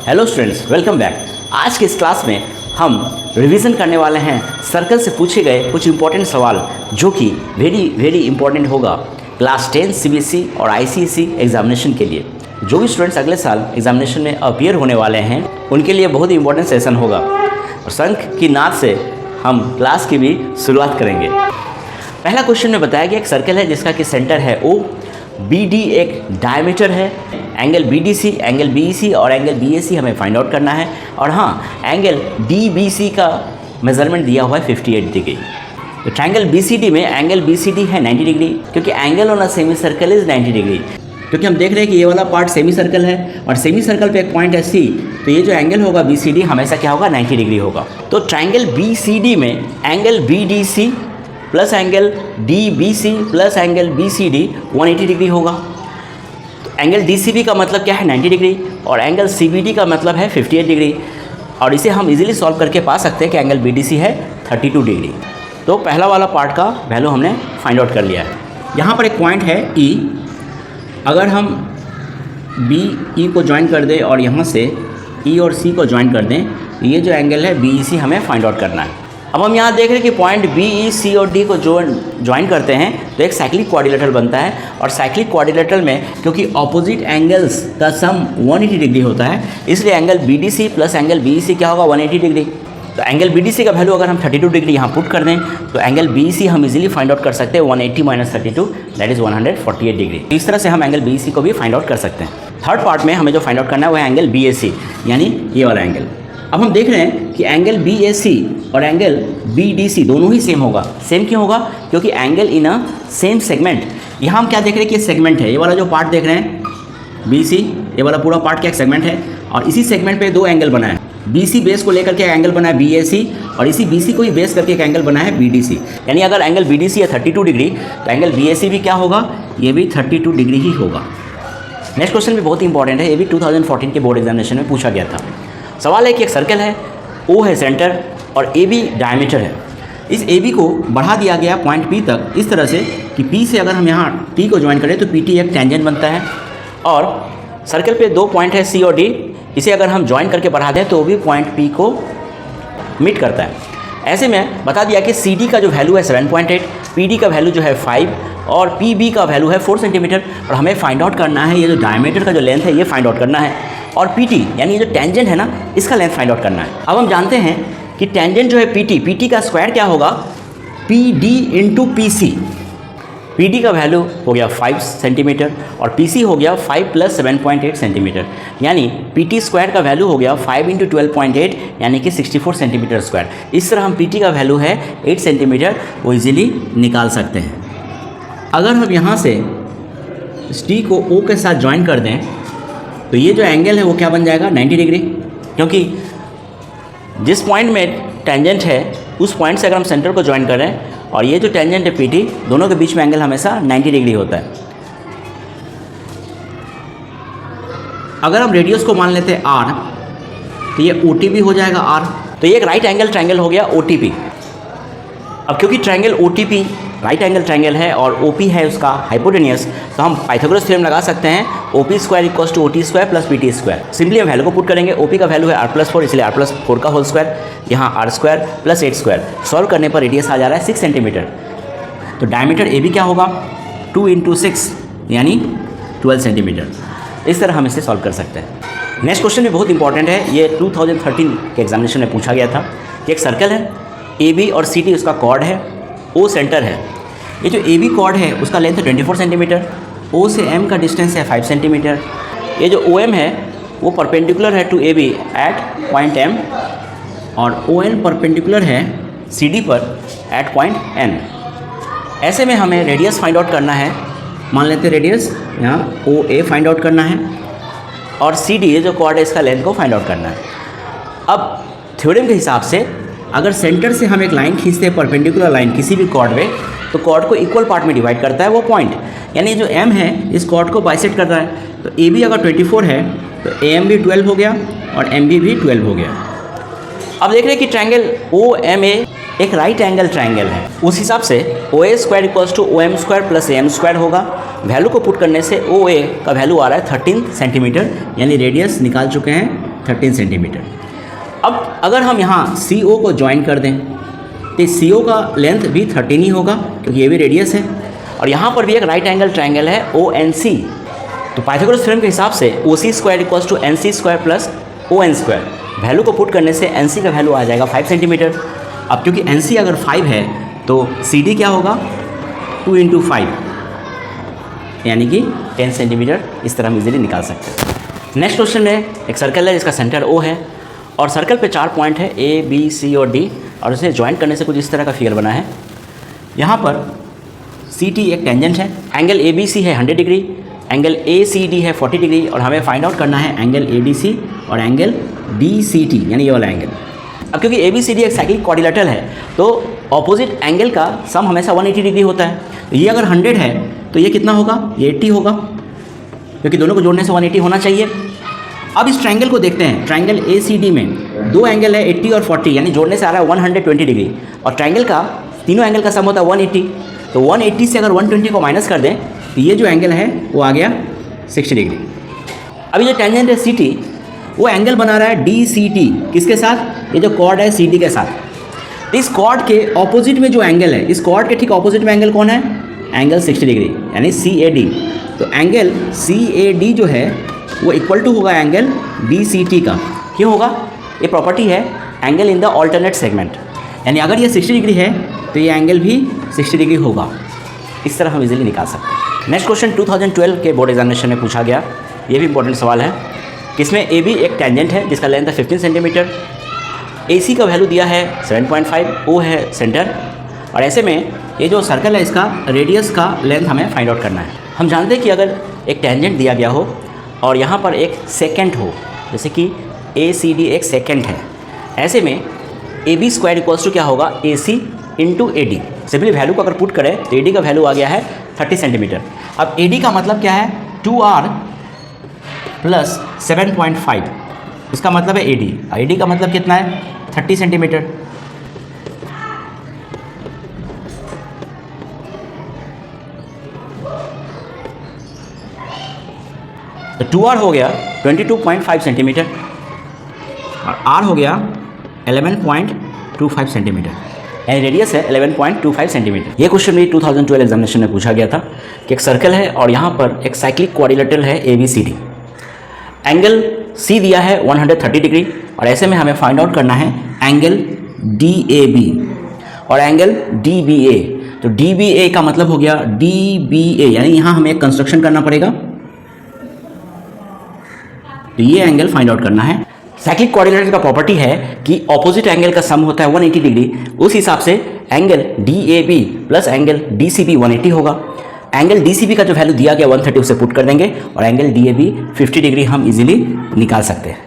Hello students, welcome back. आज के इस क्लास में हम रिवीजन करने वाले हैं सर्कल से पूछे गए कुछ इंपॉर्टेंट सवाल जो कि वेरी इंपॉर्टेंट होगा क्लास 10 सीबीएसई और आईसीएसई एग्जामिनेशन के लिए। जो भी स्टूडेंट्स अगले साल एग्जामिनेशन में अपीयर होने वाले हैं उनके लिए बहुत ही इंपॉर्टेंट सेशन होगा और शंख की नाद से हम क्लास की भी शुरुआत करेंगे। पहला क्वेश्चन में बताया गया एक सर्कल है जिसका कि सेंटर है ओ, BD एक डायमीटर है, एंगल BDC, एंगल BEC और एंगल BAC हमें फाइंड आउट करना है। और हाँ, एंगल DBC का मेजरमेंट दिया हुआ है 58 डिग्री। तो ट्रायंगल BCD में एंगल BCD है 90 डिग्री, क्योंकि angle on a semi circle is 90 degree. क्योंकि हम देख रहे हैं कि ये वाला पार्ट सेमी सर्कल है और सेमी सर्कल पे एक पॉइंट है C, तो ये जो एंगल होगा BCD हमेशा क्या होगा, 90 डिग्री होगा। तो ट्रायंगल BCD में angle BDC plus angle DBC plus angle BCD 180 degree होगा। तो एंगल DCB का मतलब क्या है, 90 डिग्री, और एंगल CBD का मतलब है 58 डिग्री। और इसे हम इजीली सॉल्व करके पा सकते हैं कि एंगल BDC है 32 डिग्री। तो पहला वाला पार्ट का वैल्यू हमने फाइंड आउट कर लिया है। यहाँ पर एक पॉइंट है E, अगर हम BE को ज्वाइन कर दें और यहाँ से E और C को ज्वाइन कर दें, ये जो एंगल है BEC हमें फाइंड आउट करना है। अब हम यहाँ देख रहे हैं कि पॉइंट BE, C और D को ज्वाइन करते हैं तो एक साइक्लिक क्वाड्रिलेटरल बनता है। और साइक्लिक क्वाड्रिलेटरल में क्योंकि ऑपोजिट एंगल्स का सम 180 डिग्री होता है, इसलिए angle BDC plus angle BEC क्या होगा, 180 डिग्री। तो एंगल BDC का वैल्यू अगर हम 32 डिग्री यहाँ पुट कर दें तो एंगल BEC हम इजीली फाइंड आउट कर सकते हैं 180 माइनस 32 दैट इज़ 148 डिग्री। इस तरह से हम एंगल BEC को भी फाइंड आउट कर सकते हैं। थर्ड पार्ट में हमें जो फाइंड आउट करना है वो है एंगल BAC, यानी ये वाला एंगल। अब हम देख रहे हैं कि एंगल BAC और एंगल BDC दोनों ही सेम होगा। सेम क्यों होगा, क्योंकि angle in a same segment. यहाँ हम क्या देख रहे हैं कि सेगमेंट है, ये वाला जो पार्ट देख रहे हैं BC, ये वाला पूरा पार्ट का एक सेगमेंट है और इसी सेगमेंट पे दो एंगल बना है। BC बेस को लेकर के एंगल बना है BAC और इसी BC को ही बेस करके एक एंगल बना है BDC। यानी अगर एंगल BDC है 32 डिग्री तो एंगल BAC भी क्या होगा, ये भी 32 डिग्री ही होगा। नेक्स्ट क्वेश्चन भी बहुत इंपॉर्टेंट है, ये भी 2014 के बोर्ड एग्जामिनेशन में पूछा गया था। सवाल है कि एक सर्कल है, O है सेंटर और AB डायमीटर है। इस AB को बढ़ा दिया गया पॉइंट P तक इस तरह से कि P से अगर हम यहाँ T को ज्वाइन करें तो PT एक टेंजेंट बनता है। और सर्कल पे दो पॉइंट है C और D, इसे अगर हम ज्वाइन करके बढ़ा दें तो भी पॉइंट P को मीट करता है। ऐसे में बता दिया कि CD का जो वैल्यू है 7.8, PD का वैल्यू जो है 5 और PB का वैल्यू है 4 सेंटीमीटर। और हमें फाइंड आउट करना है ये जो डायमीटर का जो लेंथ है ये फाइंड आउट करना है और PT यानी ये जो टेंजेंट है ना इसका लेंथ फाइंड आउट करना है। अब हम जानते हैं कि टेंजेंट जो है PT का स्क्वायर क्या होगा, PD इंटू PC। PD का वैल्यू हो गया 5 सेंटीमीटर और PC हो गया 5 प्लस 7.8 सेंटीमीटर, यानी PT स्क्वायर का वैल्यू हो गया 5 इंटू 12.8 यानी कि 64 सेंटीमीटर स्क्वायर। इस तरह हम PT का वैल्यू है 8 सेंटीमीटर वो इजीली निकाल सकते हैं। अगर हम यहाँ से D को O के साथ ज्वाइन कर दें तो ये जो एंगल है वो क्या बन जाएगा, 90 डिग्री। क्योंकि जिस पॉइंट में टेंजेंट है उस पॉइंट से अगर हम सेंटर को ज्वाइन करें और ये जो टेंजेंट है PT, दोनों के बीच में एंगल हमेशा 90 डिग्री होता है। अगर हम रेडियस को मान लेते हैं R तो ये OT भी हो जाएगा R, तो ये एक राइट एंगल ट्रायंगल हो गया OTP। अब क्योंकि triangle OTP right angle triangle है और OP है उसका हाइपोटेनियस, तो हम पाइथागोरस थ्योरम लगा सकते हैं OP square equals to OT square plus PT square. Simply हम वैल्यू को पुट करेंगे। OP का वैल्यू है R+4 इसलिए R+4 का होल स्क्वायर, यहाँ R square plus 8 square. Solve करने पर रेडियस आ जा रहा है 6 सेंटीमीटर। तो डायमीटर AB क्या होगा, 2 इंटू 6 यानी 12 सेंटीमीटर। इस तरह हम इसे सॉल्व कर सकते हैं। नेक्स्ट क्वेश्चन भी बहुत इंपॉर्टेंट है, ये 2013 के एग्जामिनेशन में पूछा गया था कि एक सर्कल है, AB और CD उसका कॉर्ड है, O सेंटर है। ये जो AB कॉर्ड है उसका लेंथ है 24 सेंटीमीटर, O से M का डिस्टेंस है 5 सेंटीमीटर। ये जो OM है वो परपेंडिकुलर है to AB at point M और ON परपेंडिकुलर है CD पर एट पॉइंट N। ऐसे में हमें रेडियस फाइंड आउट करना है। मान लेते हैं रेडियस यहाँ OA फाइंड आउट करना है और CD ये जो कॉर्ड है इसका लेंथ को फाइंड आउट करना है। अब थ्योरम के हिसाब से अगर सेंटर से हम एक लाइन खींचते हैं परपेंडिकुलर लाइन किसी भी कॉर्ड में, तो कॉर्ड को इक्वल पार्ट में डिवाइड करता है वो पॉइंट, यानी जो M है इस कॉर्ड को बाइसेक्ट कर रहा है। तो AB अगर 24 है तो AM भी 12 हो गया और MB भी 12 हो गया। अब देख रहे हैं कि ट्रायंगल OMA एक राइट एंगल ट्रायंगल है, उस हिसाब से OA square equals to OM square plus AM square होगा। वैल्यू को पुट करने से OA का वैल्यू आ रहा है 13 सेंटीमीटर, यानी रेडियस निकाल चुके हैं 13 सेंटीमीटर। अब अगर हम यहाँ CO को ज्वाइन कर दें तो CO का लेंथ भी 13 ही होगा क्योंकि ये भी रेडियस है, और यहाँ पर भी एक राइट एंगल ट्रायंगल है ONC। तो पाइथागोरस थ्योरम के हिसाब से OC square equals to NC square plus ON square. Value को पुट करने से NC का वैल्यू आ जाएगा 5 सेंटीमीटर। अब क्योंकि NC अगर 5 है तो CD क्या होगा 2 × 5 यानी कि 10 सेंटीमीटर। इस तरह हम इजीली निकाल सकते हैं। नेक्स्ट क्वेश्चन में एक सर्कल है जिसका सेंटर O है और सर्कल पे 4 पॉइंट है A, B, C और D, और उसे ज्वाइंट करने से कुछ इस तरह का फिगर बना है। यहाँ पर CT एक टेंजेंट है, एंगल ABC है 100 डिग्री, एंगल ACD है 40 डिग्री, और हमें फाइंड आउट करना है एंगल ADC और एंगल DCT यानी ये वाला एंगल। अब क्योंकि ABCD एक साइक्लिक क्वाड्रिलेटरल है तो ऑपोजिट एंगल का सम हमेशा 180 डिग्री होता है। तो ये अगर 100 है तो ये कितना होगा, ये 80 होगा, क्योंकि दोनों को जोड़ने से 180 होना चाहिए। अब इस ट्रायंगल को देखते हैं। ट्रायंगल ACD में दो एंगल है 80 और 40, यानी जोड़ने से आ रहा है 120 डिग्री, और ट्रायंगल का तीनों एंगल का सम होता है 180। तो 180 से अगर 120 को माइनस कर दें तो ये जो एंगल है वो आ गया 60 डिग्री। अभी जो टेंजेंट है CT वो एंगल बना रहा है DCT, किसके साथ, ये जो कॉर्ड है CD के साथ। इस कॉर्ड के ऑपोजिट में जो एंगल है, इस कॉर्ड के ठीक ऑपोजिट में एंगल कौन है, एंगल 60 डिग्री यानी CAD। तो एंगल CAD जो है वो इक्वल टू होगा एंगल DCT का। क्यों होगा, ये प्रॉपर्टी है angle in the alternate segment, यानी अगर ये 60 डिग्री है तो ये एंगल भी 60 डिग्री होगा। इस तरह हम इजीली निकाल सकते हैं। नेक्स्ट क्वेश्चन 2012 के बोर्ड एग्जामिनेशन में पूछा गया, ये भी इंपॉर्टेंट सवाल है, किसमें AB एक टेंजेंट है जिसका लेंथ है 15 सेंटीमीटर, AC का वैल्यू दिया है 7.5, O है सेंटर, और ऐसे में ये जो सर्कल है इसका रेडियस का लेंथ हमें फाइंड आउट करना है। हम जानते हैं कि अगर एक टेंजेंट दिया गया हो और यहाँ पर एक सेकेंट हो, जैसे कि ACD एक सेकेंट है, ऐसे में AB स्क्वायर इक्वल्स टू क्या होगा, AC into AD। Simply value को अगर पुट करें तो AD का वैल्यू आ गया है 30 सेंटीमीटर। अब AD का मतलब क्या है, 2R प्लस 7.5, इसका मतलब है AD का मतलब कितना है 30 सेंटीमीटर। तो 2R हो गया 22.5 सेंटीमीटर और R हो गया 11.25 सेंटीमीटर, यानी रेडियस है 11.25 सेंटीमीटर। ये क्वेश्चन भी 2012 एग्जामिनेशन में पूछा गया था कि एक सर्कल है और यहाँ पर एक साइक्लिक क्वाड्रिलेटरल है ABCD, एंगल C दिया है 130 डिग्री, और ऐसे में हमें फाइंड आउट करना है एंगल DAB और एंगल DBA। तो DBA का मतलब हो गया DBA, यानी यहाँ हमें एक कंस्ट्रक्शन करना पड़ेगा, तो ये एंगल फाइंड आउट करना है। साइक्लिक क्वाड्रिलेटरल का प्रॉपर्टी है कि ऑपोजिट एंगल का सम होता है 180 डिग्री, उस हिसाब से angle DAB plus angle DCB 180 होगा। एंगल DCB का जो वैल्यू दिया गया 130 उसे पुट कर देंगे, और एंगल DAB 50 डिग्री हम इजीली निकाल सकते हैं।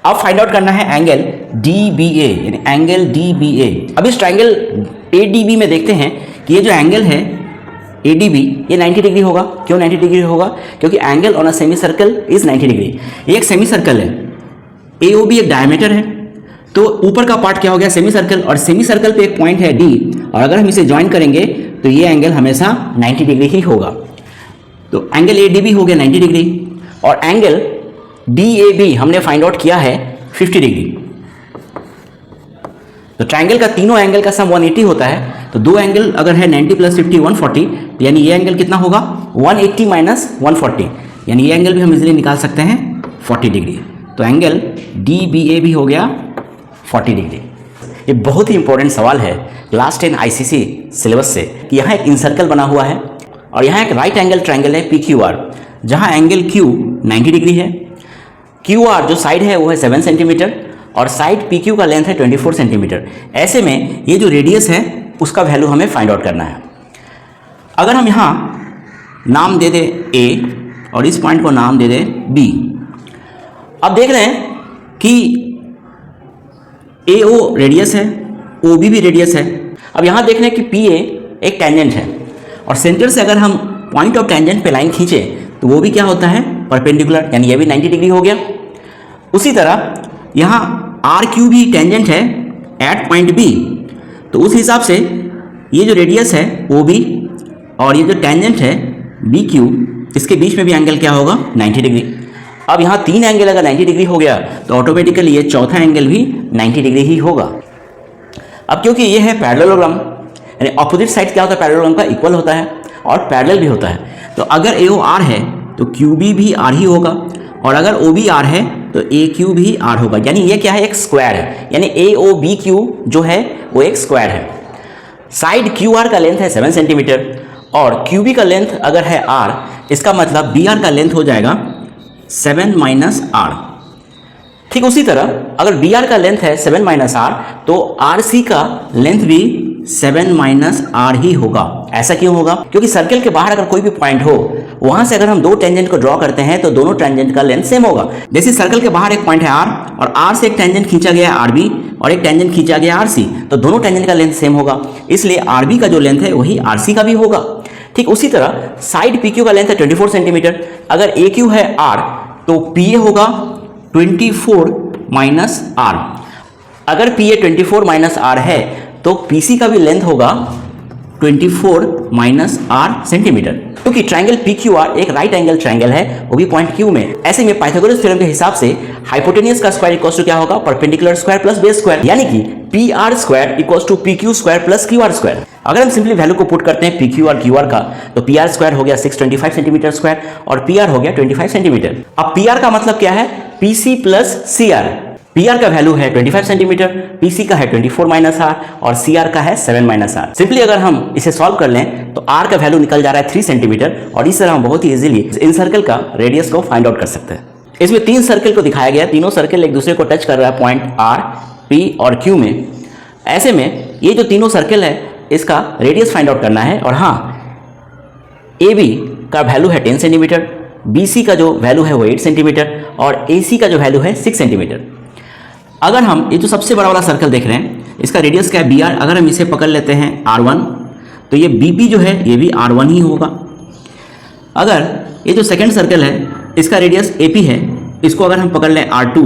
अब फाइंड आउट करना है एंगल DBA, यानी एंगल DBA। अब इस ट्रायंगल ADB में देखते हैं कि ये जो एंगल है ADB ये 90 डिग्री होगा। क्यों 90 डिग्री होगा, क्योंकि angle on a semi circle is 90 degree. ये एक सेमी सर्कल है, AOB एक डायमीटर है, तो ऊपर का पार्ट क्या हो गया सेमी सर्कल, और सेमी सर्कल पे एक पॉइंट है D, और अगर हम इसे ज्वाइन करेंगे तो ये एंगल हमेशा 90 डिग्री ही होगा। तो एंगल ADB हो गया 90 डिग्री, और एंगल DAB हमने फाइंड आउट किया है 50 डिग्री। तो ट्रायंगल का तीनों एंगल का सम 180 होता है, तो दो एंगल अगर है 90 प्लस 50 140, यानी ये एंगल कितना होगा 180 माइनस 140, यानी ये एंगल भी हम इजीली निकाल सकते हैं 40 डिग्री। तो एंगल DBA भी हो गया 40 डिग्री। ये बहुत ही इंपॉर्टेंट सवाल है क्लास 10 ICC सिलेबस से, कि यहाँ एक इंसर्कल बना हुआ है और यहाँ एक राइट एंगल ट्रायंगल है PQR, जहाँ एंगल Q 90 डिग्री है, QR जो साइड है वो है 7 सेंटीमीटर, और साइड PQ का लेंथ है 24 सेंटीमीटर। ऐसे में ये जो रेडियस है उसका वैल्यू हमें फाइंड आउट करना है। अगर हम यहाँ नाम दे दें A और इस पॉइंट को नाम दे दें B, अब देख रहे हैं कि AO रेडियस है, OB भी रेडियस है। अब यहाँ देख रहे हैं कि PA एक टेंजेंट है, और सेंटर से अगर हम पॉइंट ऑफ टेंजेंट पे लाइन खींचे तो वो भी क्या होता है परपेंडिकुलर, यानी ये भी 90 डिग्री हो गया। उसी तरह यहाँ RQ भी टेंजेंट है एट पॉइंट B, तो उस हिसाब से ये जो रेडियस है OB और ये जो टेंजेंट है BQ, इसके बीच में भी एंगल क्या होगा 90 डिग्री। अब यहाँ 3 एंगल अगर 90 डिग्री हो गया तो ऑटोमेटिकली ये चौथा एंगल भी 90 डिग्री ही होगा। अब क्योंकि ये है पैरेललोग्राम, यानी अपोजिट साइड क्या होता है पैरेललोग्राम का, इक्वल होता है और पैरेलल भी होता है। तो अगर AOR है तो QB भी R ही होगा, और अगर OB R है तो AQ भी R होगा। यानी ये क्या है, एक स्क्वायर है, यानी AOBQ जो है वो एक स्क्वायर है। साइड QR का लेंथ है 7 सेंटीमीटर और QB का लेंथ अगर है R, इसका मतलब BR का लेंथ हो जाएगा 7 माइनस R। ठीक उसी तरह अगर BR का लेंथ है 7 माइनस R तो RC का लेंथ भी 7 माइनस R ही होगा। ऐसा क्यों होगा, क्योंकि सर्कल के बाहर अगर कोई भी पॉइंट हो वहां से अगर हम दो टेंजेंट को ड्रॉ करते हैं तो दोनों टेंजेंट का लेंथ सेम होगा। जैसे सर्कल के बाहर एक पॉइंट है R और R से एक टेंजेंट खींचा गया है RB और एक टेंजेंट खींचा गया RC, तो दोनों टेंजेंट का लेंथ सेम होगा, इसलिए RB का जो लेंथ है वही RC का भी होगा। ठीक उसी तरह साइड PQ का लेंथ है 24 सेंटीमीटर, अगर AQ है R तो PA होगा 24 माइनस R। अगर PA 24 माइनस R है तो PC का भी लेंथ होगा 24 माइनस R सेंटीमीटर, क्योंकि ट्राइंगल PQR एक राइट एंगल ट्राइंगल है, वो भी पॉइंट Q में। ऐसे में पाइथागोरस थ्योरम के हिसाब से हाइपोटेनियस का स्क्वायर इक्वल्स टू क्या होगा, perpendicular square plus base square, यानी कि PR square equals to PQ square plus QR square. अगर हम सिंपली वैल्यू को पुट करते हैं PQ और QR का तो PR स्क्वायर हो गया 625 सेंटीमीटर स्क्वायर और PR हो गया 25 सेंटीमीटर। अब PR का मतलब क्या है, PC प्लस CR। PR का वैल्यू है 25 सेंटीमीटर, PC का है 24 माइनस R और CR का है 7 माइनस R। सिंपली अगर हम इसे सॉल्व कर लें तो R का वैल्यू निकल जा रहा है 3 सेंटीमीटर और इस तरह हम बहुत ही इजीली इन सर्कल का रेडियस को फाइंड आउट कर सकते हैं। इसमें 3 सर्कल को दिखाया गया, तीनों सर्कल एक दूसरे को टच कर रहा है पॉइंट R, P और Q में। ऐसे में ये जो तीनों सर्कल है इसका रेडियस फाइंड आउट करना है, और हाँ AB का वैल्यू है 10 सेंटीमीटर, BC का जो वैल्यू है वो 8 सेंटीमीटर और AC का जो वैल्यू है 6 सेंटीमीटर। अगर हम ये जो सबसे बड़ा वाला सर्कल देख रहे हैं इसका रेडियस क्या है BR, अगर हम इसे पकड़ लेते हैं R1 तो ये BP जो है ये भी R1 ही होगा। अगर ये जो सेकंड सर्कल है इसका रेडियस AP है, इसको अगर हम पकड़ लें R2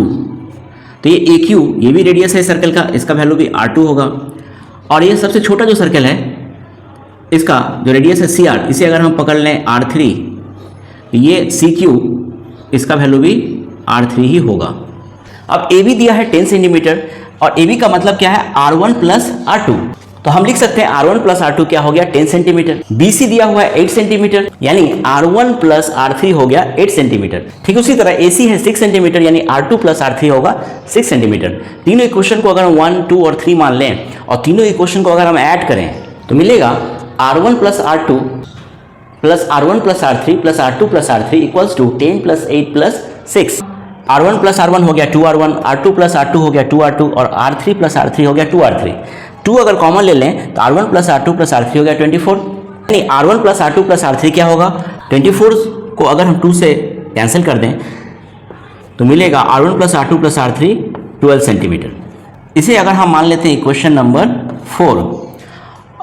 तो ये AQ ये भी रेडियस है सर्कल का, इसका वैल्यू भी R2 होगा। और ये सबसे छोटा जो सर्कल है इसका जो रेडियस है CR, इसे अगर हम पकड़ लें R3 तो ये CQ इसका वैल्यू भी R3 ही होगा। अब AB दिया है 10 सेंटीमीटर और AB का मतलब क्या है R1 प्लस R2, तो हम लिख सकते हैं R1 प्लस R2 क्या हो गया 10 सेंटीमीटर। BC दिया हुआ है 8 सेंटीमीटर यानी R1 प्लस R3 हो गया 8 सेंटीमीटर। ठीक उसी तरह AC है 6 सेंटीमीटर यानी R2 प्लस R3 होगा 6 सेंटीमीटर। तीनों इक्वेशन को अगर हम 1, 2 और 3 मान लें और तीनों इक्वेशन को अगर हम ऐड करें तो मिलेगा R1 plus R2 plus R1 plus R3 plus R2 plus R3 equals to 10 plus 8 plus 6। R1 plus R1 हो गया 2R1, R2 प्लस R2 हो गया 2R2 और R3 प्लस R3 हो गया 2R3। 2 अगर कॉमन ले लें तो R1 plus R2 plus R3 हो गया 24, यानी R1 plus R2 plus R3 क्या होगा 24 को अगर हम 2 से कैंसिल कर दें तो मिलेगा R1 plus R2 plus R3 12 centimetre. इसे अगर हम मान लेते हैं इक्वेशन नंबर 4।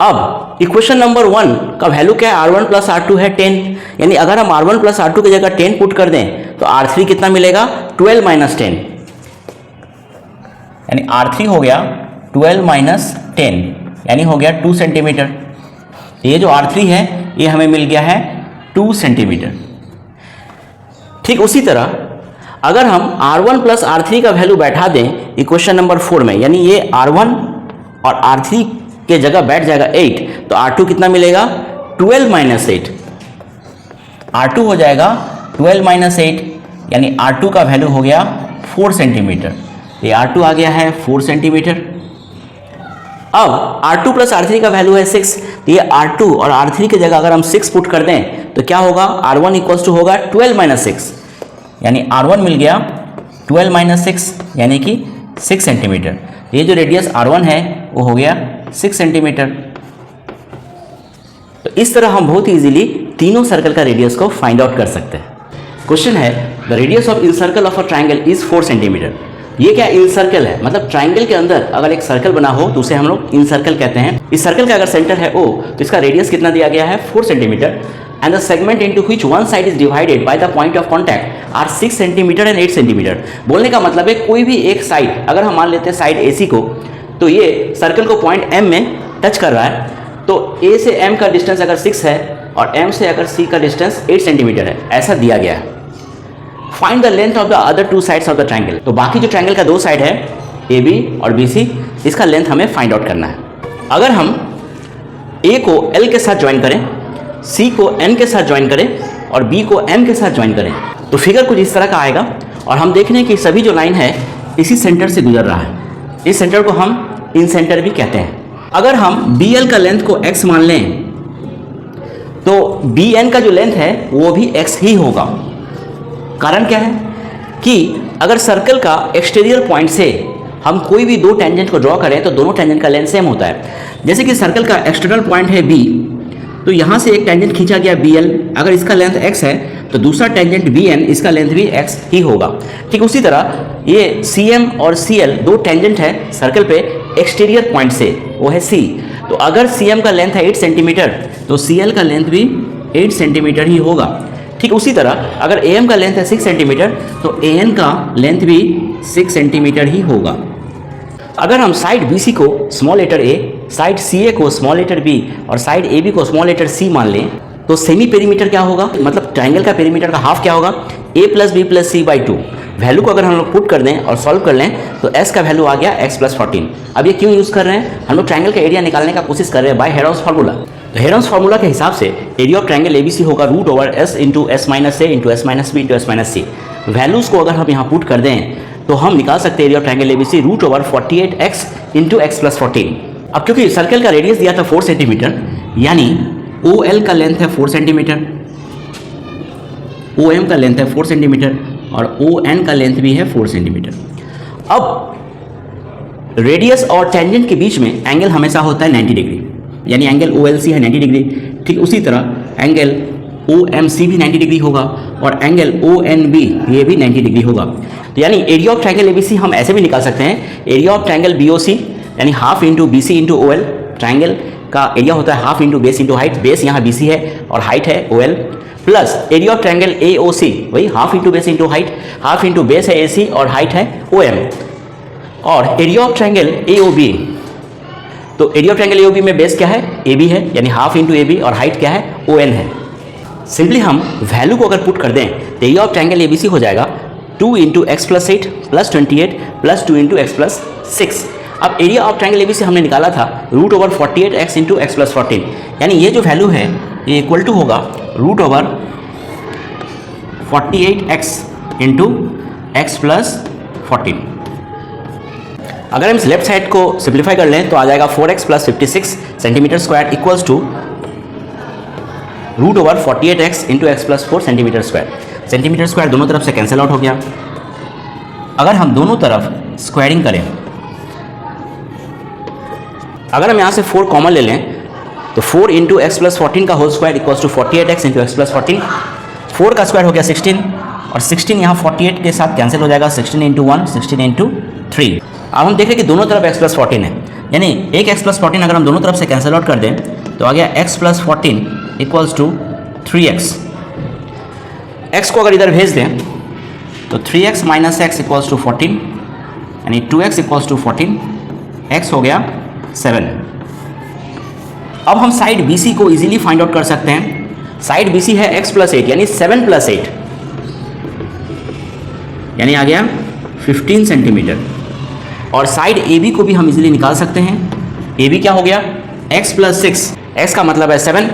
अब इक्वेशन नंबर 1 का वैल्यू क्या है, R1 प्लस R2 है 10, यानी अगर हम R1 प्लस R2 की जगह 10 पुट कर दें तो R3 कितना मिलेगा 12 माइनस 10, यानी R3 हो गया 12 माइनस 10 यानी हो गया 2 सेंटीमीटर। ये जो R3 है ये हमें मिल गया है 2 सेंटीमीटर। ठीक उसी तरह अगर हम R1 प्लस R3 का वैल्यू बैठा दें इक्वेशन नंबर 4 में, यानी ये R1 और R3 के जगह बैठ जाएगा 8, तो R2 कितना मिलेगा 12 माइनस 8। R2 हो जाएगा 12 माइनस 8 यानी R2 का वैल्यू हो गया 4 सेंटीमीटर। ये R2 आ गया है 4 सेंटीमीटर। अब R2 प्लस R3 का वैल्यू है 6, तो ये R2 और R3 की जगह अगर हम 6 पुट कर दें तो क्या होगा R1 इक्वल्स टू होगा 12 माइनस 6, यानी R1 मिल गया 12 माइनस 6 यानी कि 6 सेंटीमीटर। ये जो रेडियस R1 है वो हो गया 6 सेंटीमीटर। तो इस तरह हम बहुत इजीली तीनों सर्कल का रेडियस को फाइंड आउट कर सकते हैं। क्वेश्चन है the radius of in circle of a triangle is 4 centimetre. ये क्या इन सर्कल है, मतलब ट्राइंगल के अंदर अगर एक सर्कल बना हो तो उसे हम लोग इन सर्कल कहते हैं। इस सर्कल का अगर सेंटर है O तो इसका रेडियस कितना दिया गया है 4 centimetre and the segment into which one side is divided by the point of contact are 6 centimetre and 8 centimetre. बोलने का मतलब है कोई भी एक साइड अगर हम मान लेते हैं साइड AC को, तो ये सर्कल को पॉइंट M में टच कर रहा है, तो A से M का डिस्टेंस अगर 6 है और M से अगर C का डिस्टेंस 8 सेंटीमीटर है, ऐसा दिया गया है। Find the length of the other two sides of the triangle. तो बाकी जो ट्रायंगल का दो साइड है ए बी और बी सी, इसका लेंथ हमें फाइंड आउट करना है। अगर हम ए को एल के साथ ज्वाइन करें, सी को एन के साथ ज्वाइन करें और बी को एम के साथ ज्वाइन करें तो फिगर कुछ इस तरह का आएगा। और हम देख रहे हैं कि सभी जो लाइन है इसी सेंटर से गुजर रहा है। इस सेंटर को हम इन सेंटर भी कहते हैं। अगर हम बी एल का लेंथ को x मान लें तो बी एन का जो लेंथ है वो भी x ही होगा। कारण क्या है कि अगर सर्कल का एक्सटीरियर पॉइंट से हम कोई भी दो टेंजेंट को ड्रॉ करें तो दोनों टेंजेंट का लेंथ सेम होता है। जैसे कि सर्कल का एक्सटर्नल पॉइंट है B, तो यहाँ से एक टेंजेंट खींचा गया BL, अगर इसका लेंथ x है तो दूसरा टेंजेंट BN, इसका लेंथ भी x ही होगा। ठीक उसी तरह ये CM और CL दो टेंजेंट है सर्कल पे एक्सटीरियर पॉइंट से, वो है C। तो अगर CM का लेंथ है 8 सेंटीमीटर तो CL का लेंथ भी 8 सेंटीमीटर ही होगा। ठीक उसी तरह अगर AM का लेंथ है 6 सेंटीमीटर तो AN का लेंथ भी 6 सेंटीमीटर ही होगा। अगर हम साइड BC को small letter A, side CA को स्मॉल लेटर B और साइड AB को स्मॉल लेटर C मान लें तो सेमी पेरीमीटर क्या होगा, मतलब ट्रायंगल का पेरीमीटर का हाफ क्या होगा, A + B + C / 2। वैल्यू को अगर हम लोग पुट कर दें और सॉल्व कर लें तो S का वैल्यू आ गया x + 14। अब ये क्यों यूज़ कर रहे हैं, हम लोग ट्रायंगल का एरिया निकालने का कोशिश कर रहे हैं बाय हेरोन्स फार्मूला। तो हेरोन्स फार्मूला के हिसाब से एरिया ऑफ ट्रायंगल ABC होगा √S × S - A × S - B × S - C। Values को अगर हम यहाँ पुट कर दें तो हम निकाल सकते हैं area of triangle ABC √48x × x + 14। अब क्योंकि सर्कल का रेडियस दिया था 4 सेंटीमीटर, यानी OL का लेंथ है 4 सेंटीमीटर, OM का लेंथ है 4 सेंटीमीटर और ON का लेंथ भी है 4 सेंटीमीटर। अब रेडियस और टेंजेंट के बीच में एंगल हमेशा होता है 90 डिग्री, यानी एंगल OLC है 90 डिग्री। ठीक उसी तरह एंगल OMC भी 90 डिग्री होगा और एंगल ONB ये भी 90 डिग्री होगा। तो यानी एरिया ऑफ ट्रायंगल ABC हम ऐसे भी निकाल सकते हैं, एरिया ऑफ ट्रायंगल BOC यानी half into BC into OL। Triangle का एरिया होता है half into base into height, base यहाँ BC है और हाइट है OL, plus area of triangle AOC वही half into base into height, half into base है AC और हाइट है OM। और एरिया ऑफ ट्रायंगल AOB, तो एरिया ऑफ ट्रायंगल AOB में बेस क्या है, AB है, यानी हाफ इंटू AB और हाइट क्या है, ON है। सिंपली हम वैल्यू को अगर पुट कर दें तो एरिया ऑफ ट्रायंगल ABC हो जाएगा 2 × x + 8 + 28 + 2 × x + 6। अब एरिया ऑफ ट्रायंगल ABC हमने निकाला था √48x × x + 14, यानी ये जो वैल्यू है ये इक्वल टू होगा √48x × x + 14। अगर हम इस लेफ्ट साइड को सिंप्लीफाई कर लें तो आ जाएगा 4x + 56 centimetre square equals to √48x × x + 4 centimetre square. Centimetre square दोनों तरफ से कैंसिल आउट हो गया। अगर हम दोनों तरफ स्क्वायरिंग करें, अगर हम यहाँ से 4 कॉमन ले लें तो 4 × x + 14 का whole square equals to 48x × x + 14। 4 का स्क्वायर हो गया 16 और 16 यहाँ 48 के साथ कैंसिल हो जाएगा, 16 × 1 16 × 3। अब हम देख रहे हैं कि दोनों तरफ x + 14 है, यानी एक x + 14 अगर हम दोनों तरफ से कैंसिल आउट कर दें तो आ गया x + 14 equals to 3x। x को अगर इधर भेज दें तो 3x - x इक्वल्स टू 14, यानी 2x इक्वल्स टू 14, x हो गया 7। अब हम साइड BC को इजीली फाइंड आउट कर सकते हैं। साइड BC है x + 8 यानी 7 + 8, यानी आ गया 15 सेंटीमीटर। और साइड AB को भी हम इजीली निकाल सकते हैं। AB क्या हो गया, x + 6, x का मतलब है 7,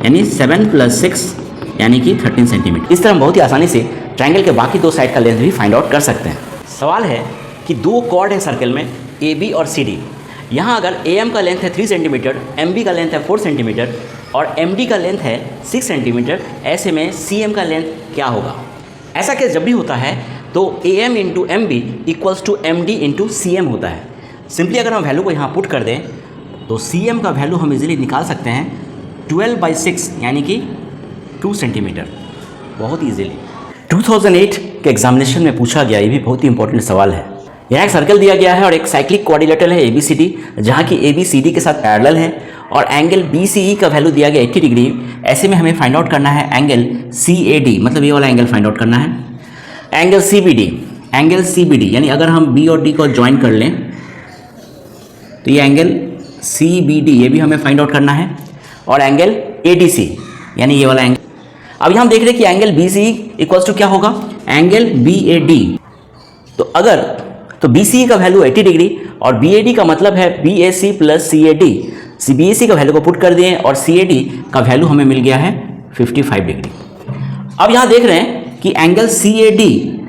यानी 7 + 6 यानी कि 13 सेंटीमीटर। इस तरह हम बहुत ही आसानी से ट्रायंगल के बाकी दो साइड का लेंथ भी फाइंड आउट कर सकते हैं। सवाल है कि दो कॉर्ड है सर्कल में AB और CD। यहाँ अगर AM का लेंथ है 3 सेंटीमीटर, MB का लेंथ है 4 सेंटीमीटर और MD का लेंथ है 6 सेंटीमीटर, ऐसे में CM का लेंथ क्या होगा। ऐसा केस जब भी होता है तो AM × MB equals to MD × CM होता है। सिंपली अगर हम वैल्यू को यहाँ पुट कर दें तो CM का वैल्यू हम इजीली निकाल सकते हैं 12/6 यानी कि 2 सेंटीमीटर, बहुत ईजीली। 2008 के एग्जामिनेशन में पूछा गया, ये भी बहुत ही इंपॉर्टेंट सवाल है। यहाँ एक सर्कल दिया गया है और एक साइक्लिक क्वाड्रिलेटरल है ABCD, जहाँ की ABCD के साथ पैरेलल है और एंगल BCE का वैल्यू दिया गया 80 डिग्री। ऐसे में हमें फाइंड आउट करना है एंगल CAD, मतलब ये वाला एंगल फाइंड आउट करना है। एंगल CBD यानी अगर हम B और D को ज्वाइन कर लें तो ये एंगल CBD ये भी हमें फाइंड आउट करना है। और एंगल ADC यानी ये वाला एंगल। अब यहाँ हम देख रहे हैं कि एंगल BCE इक्वल्स टू क्या होगा, एंगल BAD। तो अगर तो BCE का वैल्यू 80 डिग्री और BAD का मतलब है BAC प्लस CAD। BAC का वैल्यू को पुट कर दिए और CAD का वैल्यू हमें मिल गया है 55 डिग्री। अब यहाँ देख रहे हैं कि एंगल CAD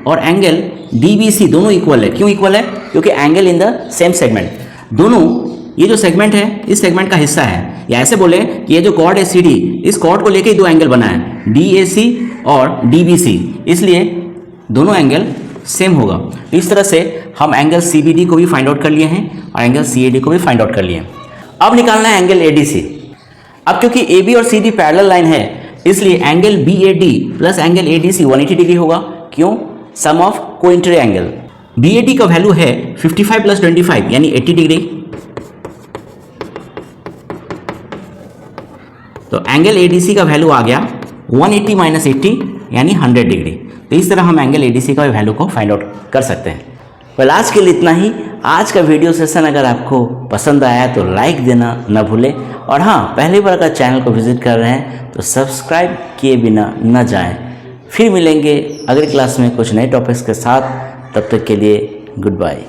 और एंगल DBC दोनों इक्वल है। क्यों इक्वल है? क्योंकि angle in the same segment, दोनों ये जो सेगमेंट है इस सेगमेंट का हिस्सा है। या ऐसे बोले कि ये जो कॉर्ड है CD, इस कॉर्ड को लेके ही दो एंगल बना है, DAC और DBC, इसलिए दोनों एंगल सेम होगा। इस तरह से हम एंगल CBD को भी फाइंड आउट कर लिए हैं और एंगल CAD को भी फाइंड आउट कर लिए हैं। अब निकालना है एंगल ADC। अब क्योंकि AB और CD पैरेलल लाइन है, इसलिए angle BAD plus angle ADC 180 degree होगा। क्यों? सम ऑफ कोइंटर एंगल। BAD का वैल्यू है 55 प्लस 25 यानी 80 डिग्री। तो एंगल ADC का वैल्यू आ गया 180 माइनस 80 यानी 100 डिग्री। तो इस तरह हम एंगल ADC का वैल्यू को फाइंड आउट कर सकते हैं। वेल, आज के लिए इतना ही। आज का वीडियो सेशन अगर आपको पसंद आया तो लाइक देना न भूलें, और हाँ, पहली बार अगर चैनल को विजिट कर रहे हैं तो सब्सक्राइब किए बिना न जाएं। फिर मिलेंगे अगली क्लास में कुछ नए टॉपिक्स के साथ। तब तक के लिए गुड बाय।